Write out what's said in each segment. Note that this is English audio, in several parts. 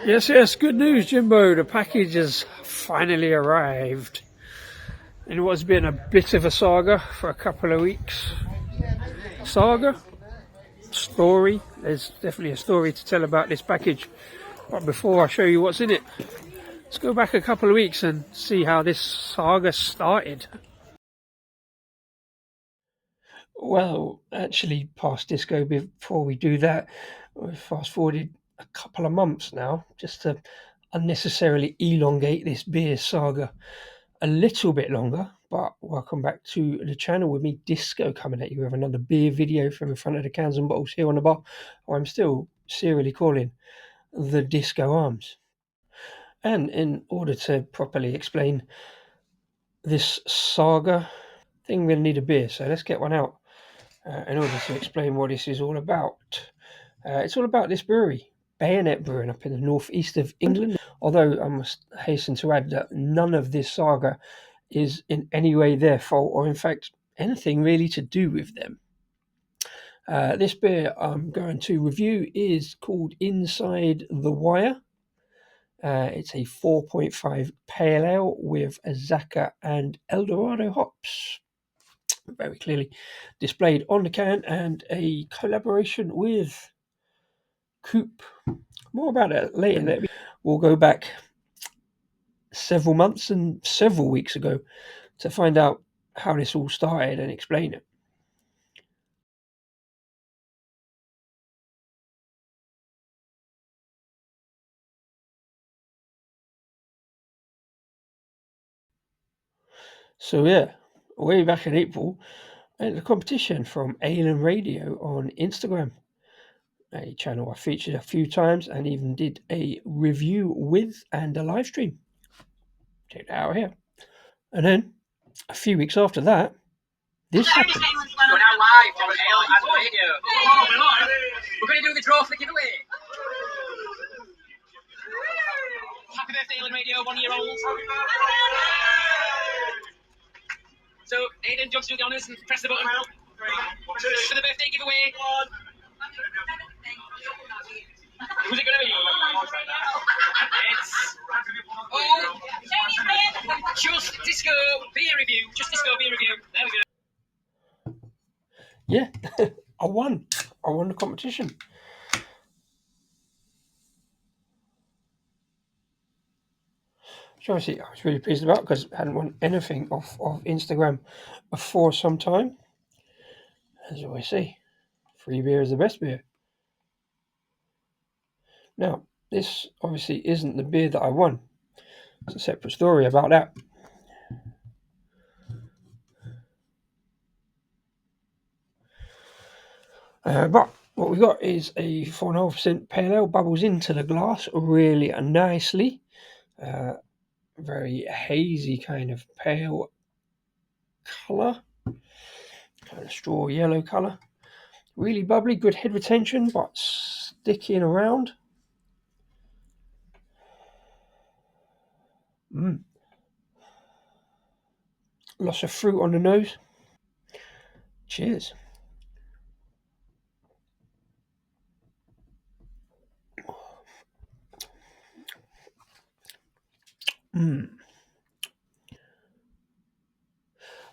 Yes, good news, Jimbo. The package has finally arrived. And it has been a bit of a saga for a couple of weeks. Saga? Story? There's definitely a story to tell about this package. But before I show you what's in it, let's go back a couple of weeks and see how this saga started. Well, actually, past disco, before we do that, we fast forwarded a couple of months now, just to unnecessarily elongate this beer saga a little bit longer. But welcome back to the channel with me, Disco, coming at you with another beer video from in front of the cans and bottles here on the bar. I'm still serially calling the Disco Arms. And in order to properly explain this saga thing, we're going to need a beer, so let's get one out. In order to explain what this is all about. It's all about this brewery, Bayonet Brewing, up in the northeast of England. Although I must hasten to add that none of this saga is in any way their fault, or in fact anything really to do with them. This beer I'm going to review is called Inside the Wire. It's a 4.5 pale ale with a Saga and Eldorado hops. Very clearly displayed on the can, and a collaboration with Coop. More about it later. We'll go back several months and several weeks ago to find out how this all started and explain it. So yeah, way back in April, I had a competition from Ale&Radio on Instagram, a channel I featured a few times and even did a review with and a live stream. Check that out here. And then a few weeks after that, this happened. We're now live from Ale&Radio. We're going to do the draw for the giveaway. Happy birthday, Ale&Radio, 1 year old. So, Aidan, jump to the honours and press the button for the birthday giveaway. Who's it going to be? It's Just Disco Beer Review. Just Disco Beer Review. There we go. Yeah, I won the competition. Which obviously I was really pleased about, because I hadn't won anything off of Instagram for some time. As I always say, free beer is the best beer. Now, this obviously isn't the beer that I won. It's a separate story about that. But what we got is a 4.5% pale ale, bubbles into the glass really nicely. Very hazy kind of pale colour, kind of straw yellow colour. Really bubbly, good head retention, but sticking around. Lots of fruit on the nose. Cheers.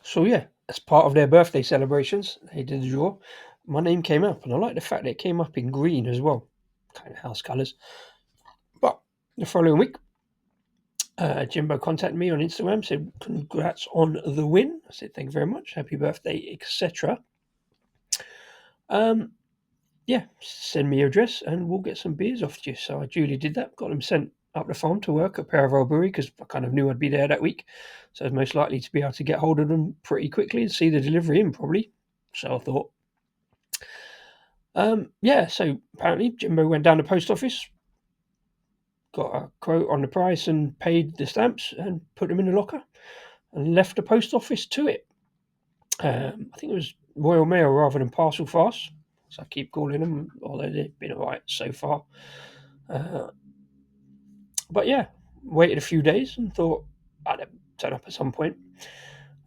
So yeah, as part of their birthday celebrations, they did a draw. My name came up, and I like the fact that it came up in green as well, kind of house colours. But the following week, Jimbo contacted me on Instagram, said congrats on the win. I said thank you very much, happy birthday, etc. Yeah, send me your address and we'll get some beers off to you. So I duly did that, got them sent up the farm to work at Paravel Brewery, because I kind of knew I'd be there that week, so I was most likely to be able to get hold of them pretty quickly and see the delivery in probably. So I thought, yeah. So apparently Jimbo went down to the post office, got a quote on the price and paid the stamps and put them in the locker and left the post office to it. I think it was Royal Mail rather than Parcel Fast, so I keep calling them, although they've been alright so far. But yeah, waited a few days and thought I'd turn up at some point.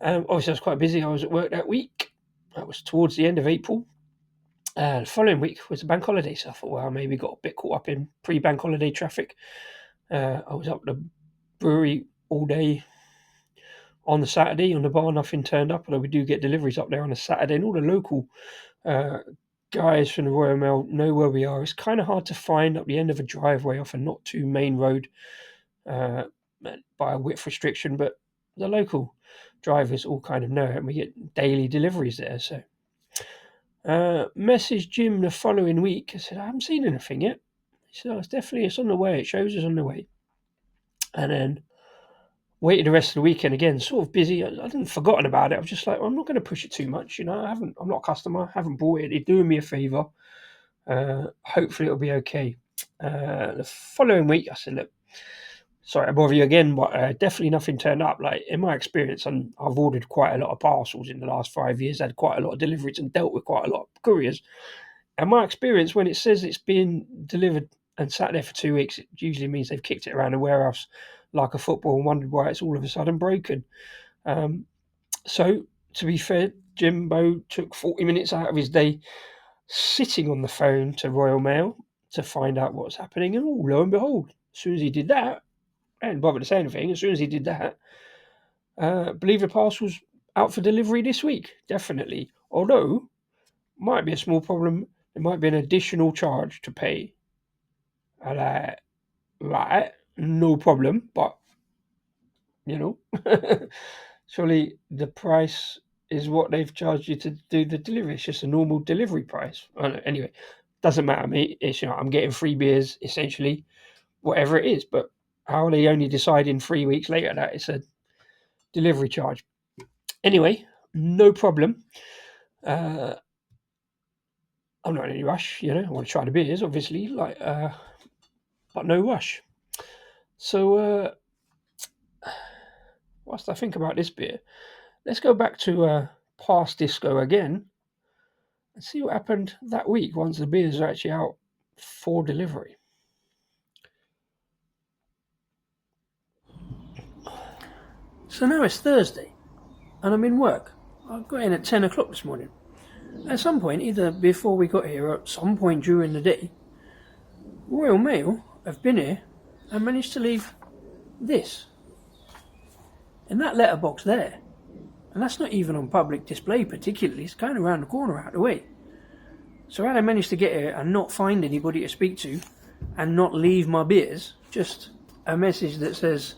Obviously, I was quite busy. I was at work that week. That was towards the end of April. The following week was a bank holiday, so I thought, well, maybe got a bit caught up in pre-bank holiday traffic. I was up at the brewery all day on the Saturday on the bar. Nothing turned up, although we do get deliveries up there on a Saturday, and all the local uh, guys from the Royal Mail know where we are. It's kind of hard to find up the end of a driveway off a not too main road uh, by a width restriction, but the local drivers all kind of know it, and we get daily deliveries there. So, messaged Jim the following week. I said, I haven't seen anything yet. He said, oh, it's on the way. It shows us on the way. And then waited the rest of the weekend again, sort of busy. I hadn't forgotten about it. I was just like, well, I'm not going to push it too much. I'm not a customer. I haven't bought it. It's doing me a favour. Hopefully it'll be okay. The following week, I said, look, sorry to bother you again, but definitely nothing turned up. Like, in my experience, and I've ordered quite a lot of parcels in the last 5 years, had quite a lot of deliveries and dealt with quite a lot of couriers. And my experience, when it says it's being delivered and sat there for 2 weeks, it usually means they've kicked it around the warehouse like a football and wondered why it's all of a sudden broken. So, to be fair, Jimbo took 40 minutes out of his day sitting on the phone to Royal Mail to find out what's happening. And lo and behold, as soon as he did that, I didn't bother to say anything, as soon as he did that, believe the parcel's out for delivery this week, definitely. Although, might be a small problem, there might be an additional charge to pay. Right, no problem, but surely the price is what they've charged you to do the delivery. It's just a normal delivery price. Anyway, doesn't matter, mate. It's I'm getting free beers essentially, whatever it is. But how are they only deciding 3 weeks later that it's a delivery charge? Anyway, no problem. I'm not in any rush. I want to try the beers, obviously, but no rush. So, whilst I think about this beer, let's go back to past disco again and see what happened that week once the beers are actually out for delivery. So now it's Thursday and I'm in work. I got in at 10 o'clock this morning. At some point, either before we got here or at some point during the day, Royal Mail have been here and managed to leave this in that letterbox there. And that's not even on public display particularly, it's kind of around the corner out of the way. So how they managed to get here and not find anybody to speak to and not leave my beers, just a message that says,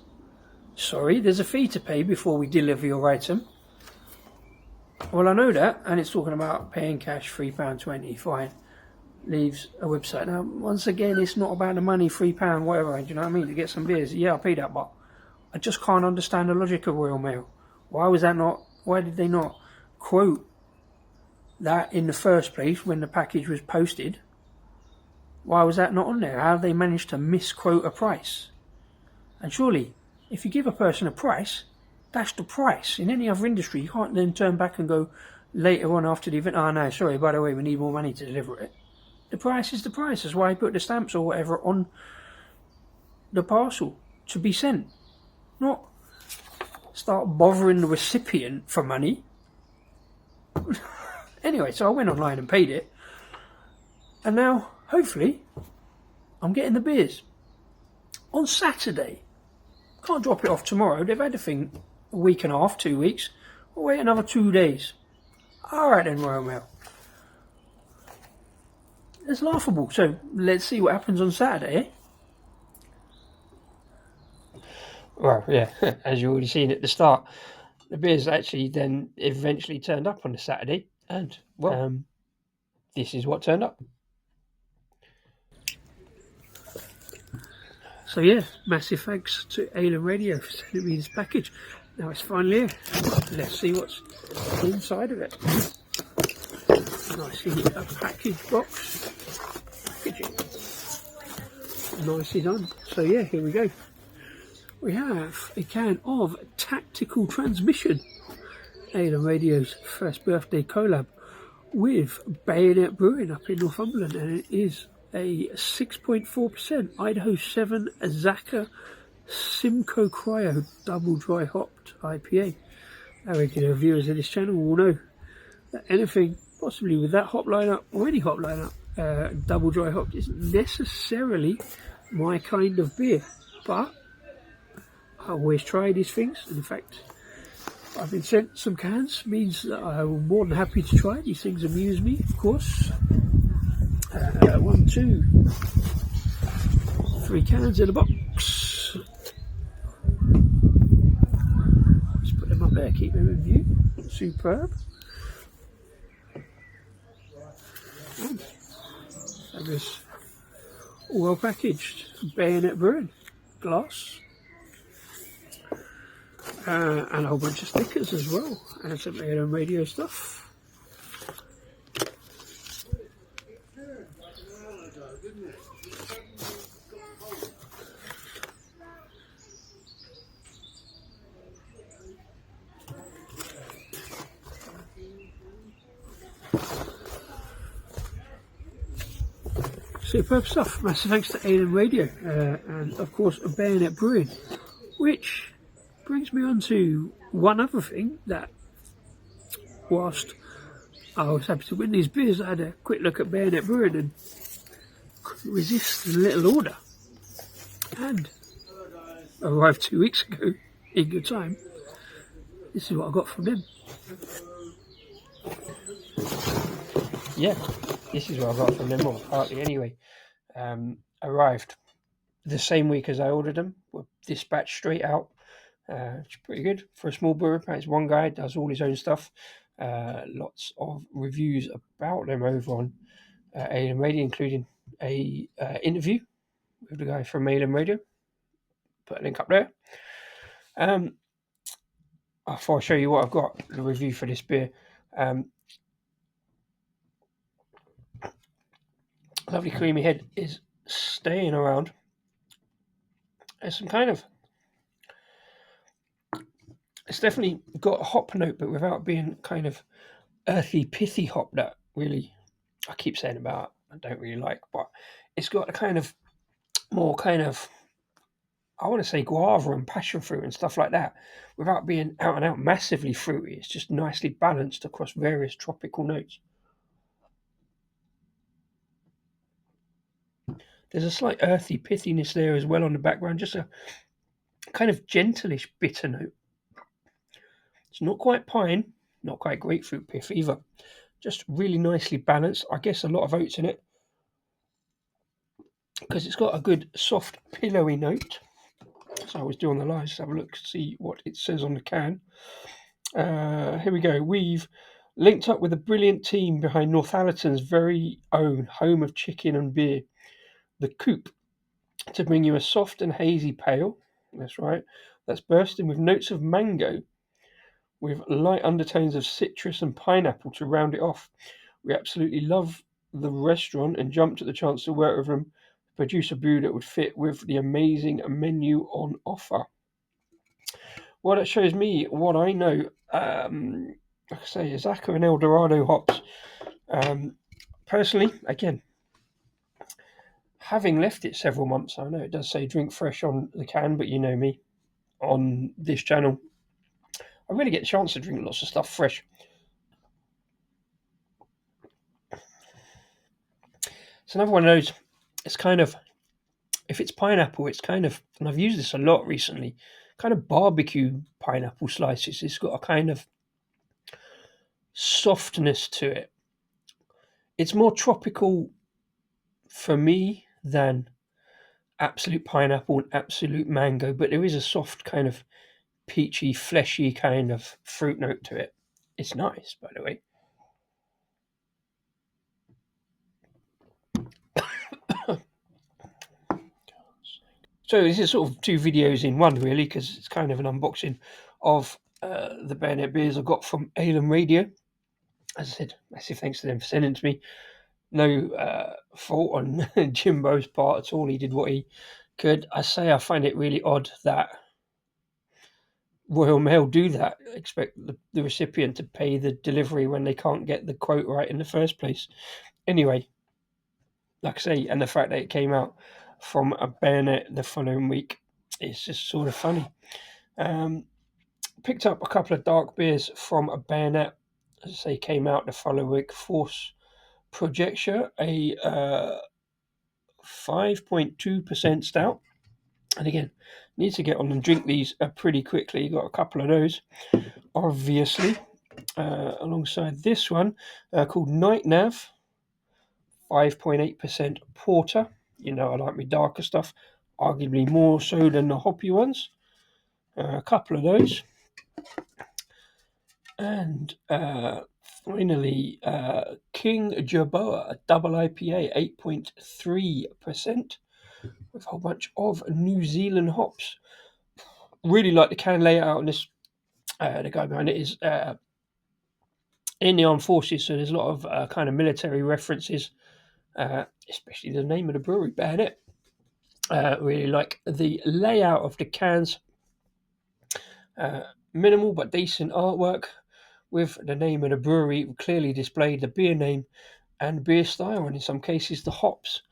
sorry, there's a fee to pay before we deliver your item. Well, I know that, and it's talking about paying cash, £3.20, fine. Leaves a website. Now, once again, it's not about the money, £3, whatever, do you know what I mean, to get some beers. Yeah, I'll pay that, but I just can't understand the logic of Royal Mail. Why did they not quote that in the first place when the package was posted? Why was that not on there? How have they managed to misquote a price? And surely, if you give a person a price, that's the price. In any other industry, you can't then turn back and go later on after the event, oh no, sorry, by the way, we need more money to deliver it. The price is the price. That's why I put the stamps or whatever on the parcel to be sent. Not start bothering the recipient for money. Anyway, so I went online and paid it. And now, hopefully, I'm getting the beers. On Saturday. Can't drop it off tomorrow. They've had the thing a week and a half, 2 weeks. We'll wait another 2 days. Alright then, Royal Mail. It's laughable. So, let's see what happens on Saturday, Well, yeah, as you already seen at the start, the beers actually then eventually turned up on the Saturday, and this is what turned up. So yeah, massive thanks to Ale&Radio for sending me this package. Now it's finally here. Let's see what's inside of it. Nicely a package box. Packaging. Nicely done. So yeah, here we go. We have a can of Tactical Transmission, Ale&Radio's first birthday collab with Bayonet Brewing up in Northumberland, and it is a 6.4% Idaho 7 Saga Simcoe Cryo double dry hopped IPA. Our regular viewers of this channel will know that anything possibly with that hop lineup or any hop lineup, double dry hopped isn't necessarily my kind of beer, but I always try these things. And in fact, I've been sent some cans, means that I'm more than happy to try. These things amuse me, of course. 1, 2, 3 cans in a box. Just put them up there, keep them in view. Superb. And fabulous. All well packaged. Bayonet Brewing. Glass. And a whole bunch of stickers as well. And some Ale&Radio stuff. Superb stuff. Massive thanks to Ale&Radio and of course Bayonet Brewing, which brings me on to one other thing that, whilst I was happy to win these beers, I had a quick look at Bayonet Brewing and couldn't resist the little order, and arrived 2 weeks ago in good time. This is what I got from them. Yeah, this is what I got from them, or partly anyway. Arrived the same week as I ordered them, were dispatched straight out. It's pretty good for a small brewer. It's one guy, does all his own stuff. Lots of reviews about them over on Ale&Radio, including a interview with the guy from Ale&Radio. Put a link up there. Before I show you what I've got, the review for this beer. Lovely creamy head is staying around. There's some kind of, it's definitely got a hop note, but without being kind of earthy, pithy hop that really, I keep saying about, I don't really like, but it's got a kind of more kind of, I want to say guava and passion fruit and stuff like that, without being out and out massively fruity. It's just nicely balanced across various tropical notes. There's a slight earthy pithiness there as well on the background, just a kind of gentleish bitter note. It's not quite pine, not quite grapefruit pith either. Just really nicely balanced. I guess a lot of oats in it because it's got a good soft pillowy note. So I was doing the live, just have a look, see what it says on the can. Here we go. We've linked up with a brilliant team behind Northallerton's very own home of chicken and beer, the Coop, to bring you a soft and hazy pale. That's right. That's bursting with notes of mango, with light undertones of citrus and pineapple to round it off. We absolutely love the restaurant and jumped at the chance to work with them, produce a brew that would fit with the amazing menu on offer. Well, that shows me what I know. Like I say, Saga and Eldorado hops. Personally, again, having left it several months, I know it does say drink fresh on the can, but you know me, on this channel, I really get a chance to drink lots of stuff fresh. It's another one of those, it's kind of, if it's pineapple, it's kind of, and I've used this a lot recently, kind of barbecue pineapple slices. It's got a kind of softness to it. It's more tropical for me than absolute pineapple and absolute mango, but there is a soft kind of peachy, fleshy kind of fruit note to it. It's nice, by the way. So this is sort of 2 videos in one, really, because it's kind of an unboxing of the Bayonet beers I got from Ale&Radio. As I said, massive thanks to them for sending it to me. No fault on Jimbo's part at all. He did what he could. I find it really odd that Royal Mail do that. Expect the recipient to pay the delivery when they can't get the quote right in the first place. Anyway, like I say, and the fact that it came out from a Bayonet the following week, it's just sort of funny. Picked up a couple of dark beers from a Bayonet as I say, came out the following Force Projection, a 5.2% stout. And again, need to get on and drink these pretty quickly. Got a couple of those, obviously, alongside this one called Night Nav, 5.8% porter. You know, I like my darker stuff, arguably more so than the hoppy ones. A couple of those. And finally, King Jerboa, a double IPA, 8.3%, with a whole bunch of New Zealand hops. Really like the can layout on this. The guy behind it is in the armed forces, so there's a lot of kind of military references, especially the name of the brewery, Bayonet. Really like the layout of the cans. Minimal but decent artwork with the name of the brewery clearly displayed, the beer name and beer style, and in some cases the hops.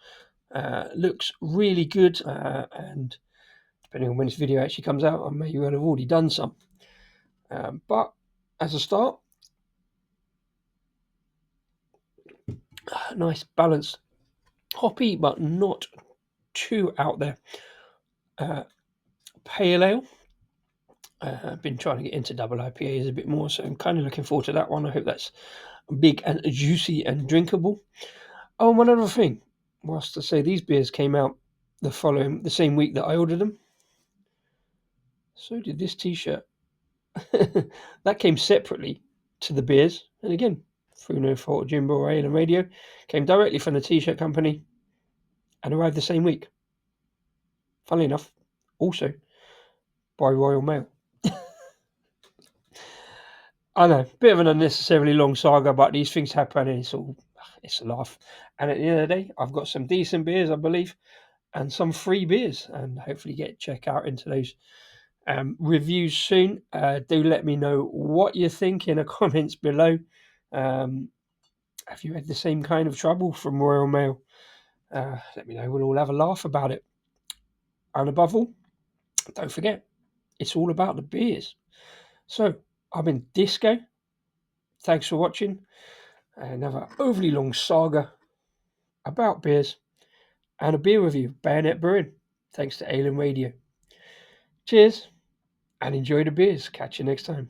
Looks really good, and depending on when this video actually comes out, I may well have already done some. But as a start, nice balanced hoppy, but not too out there. Pale ale. I've been trying to get into double IPAs a bit more, so I'm kind of looking forward to that one. I hope that's big and juicy and drinkable. Oh, and one other thing, whilst I say these beers came out the same week that I ordered them, so did this T-shirt. That came separately to the beers, and again, through no fault of Jimbo or Ale&Radio, came directly from the T-shirt company and arrived the same week. Funnily enough, also by Royal Mail. I know, bit of an unnecessarily long saga, but these things happen and it's a laugh. And at the end of the day, I've got some decent beers, I believe, and some free beers, and hopefully check out into those reviews soon. Do let me know what you think in the comments below. Have you had the same kind of trouble from Royal Mail? Let me know. We'll all have a laugh about it. And above all, don't forget, it's all about the beers. So I've been Disco. Thanks for watching. Another overly long saga about beers and a beer review, Bayonet Brewing. Thanks to Ale&Radio. Cheers and enjoy the beers. Catch you next time.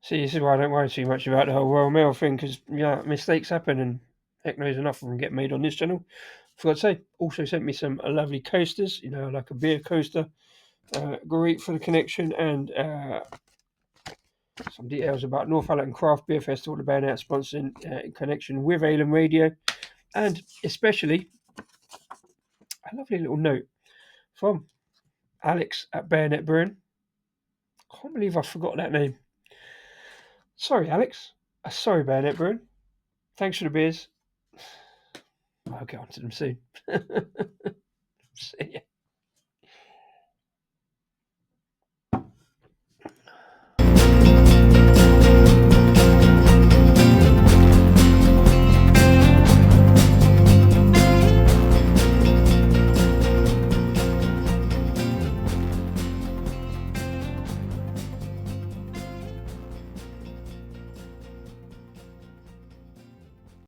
See, this is why I don't worry too much about the whole Royal Mail thing, because yeah, mistakes happen, and heck knows enough of them get made on this channel. Forgot to say, also sent me some lovely coasters, you know, like a beer coaster. Great for the connection, and some details about Northallerton Craft Beer Festival, the Bayonet sponsoring in connection with Ale&Radio, and especially a lovely little note from Alex at Bayonet Brewing. Can't believe I forgot that name. Sorry, Alex. Sorry, Bayonet Brewing. Thanks for the beers. I'll get on to them soon. See ya.